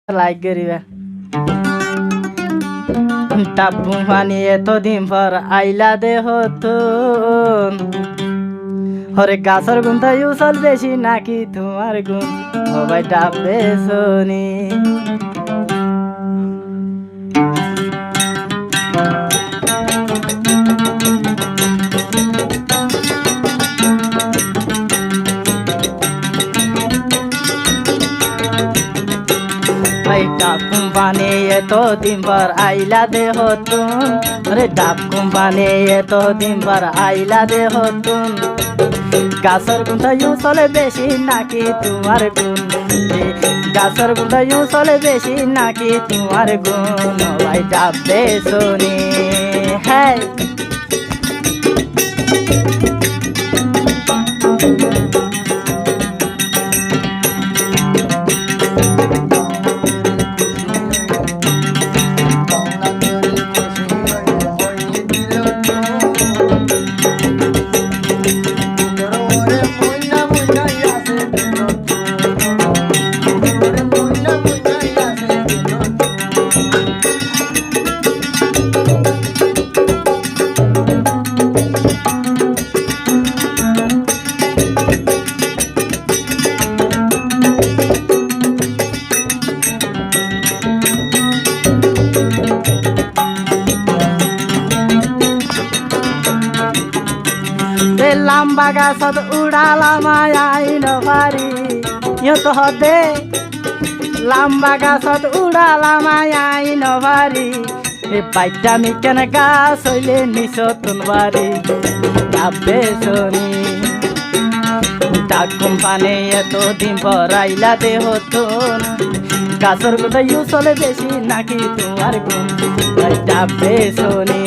like করিবা টাব্বু পানি এতদিন পর আইলা দেহ তুন হরে গাছর গুণ তাই উসল বেশি নাকি তোমার গুণ সবাই ডাববে শুনি ডাব কোম্পানি এতদিন পর আইলা দেহ তুন রে ডাব কোম্পানি এতদিন পর আইলা দেহ তুন গাছর গুণটা ইউ চলে বেশি নাকি তোমার গুণ গাছর গুণটা ইউ চলে বেশি নাকি তোমার গুণ ভাই ডাববে শুনি হ্যাঁ লাম্বা গাছত উড়ালাম আইন পারি ইয়ত হদে লাম্বা গাছত উড়ালাম আইন পারি বাইটা মিকেন গাছ হইলে নিচতন বাড়ি ডাববে শুনি ডাক কোম্পানি এতদিন পর আইলা দেহ তুন গাছর কথা ইউ চলে বেশি নাকি তোমার গুণ ডাববে শুনি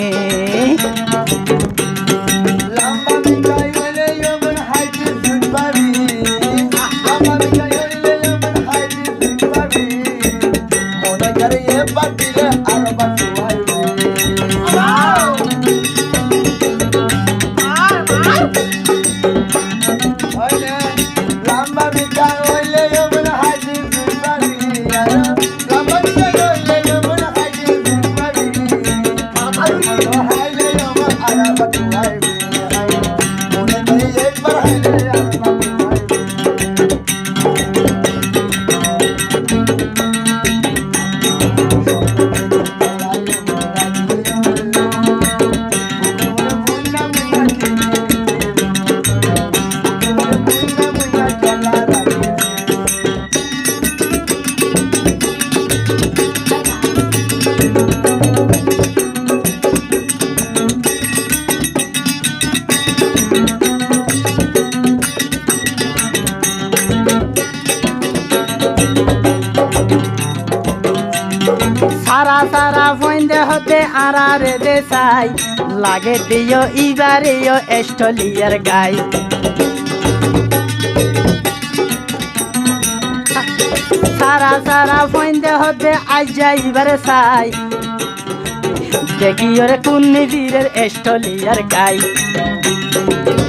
সারা সারা ফইন্দে হতে আরারে দেশাই লাগে দিও ইবারেও এস্টলিয়ার গাই সারা সারা ফইন্দে হতে আজ যাইবারে সাই দেখি ওরে কুন্নি বীরের এস্টলিয়ার গাই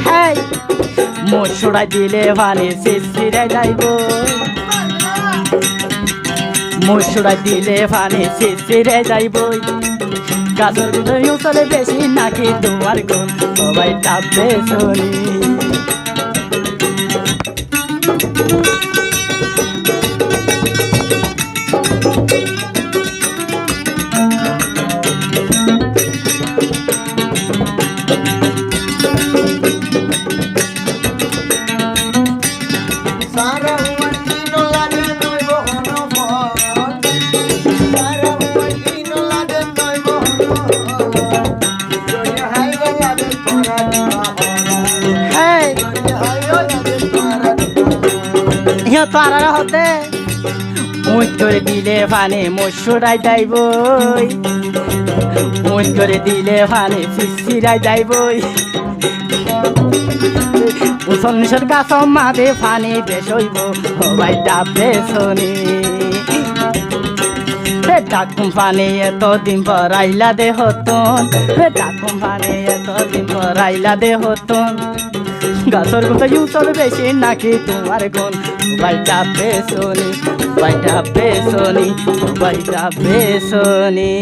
হ্যাঁ মোছড়াই দিলে ভানে শিশিরে যাইব মুসুড়াই দিলে পানি শিশিরে যাইব গাছর গুলো চলে বেশি নাকি তোমার গুণ সবাই ডাববে শুনি তারা হতে মুখ করে দিলে ফানে মশুরাই যাইব মুখ করে দিলে ফানে শিশিরাই যাইব উসন্নিসর গাছ মাঝে ফানে বেশ হইব সবাই ডাববে শুনি ডাক কোম্পানি এতদিন পর আইলা দেহ তুন ডাক কোম্পানি এতদিন পর আইলা দেহ তুন গাছর কথা ইউ চলে বেশি নাকি তোমার গুণ ভাই ডাববে শুনি বাইটা বেসনি বাইটা বেসনি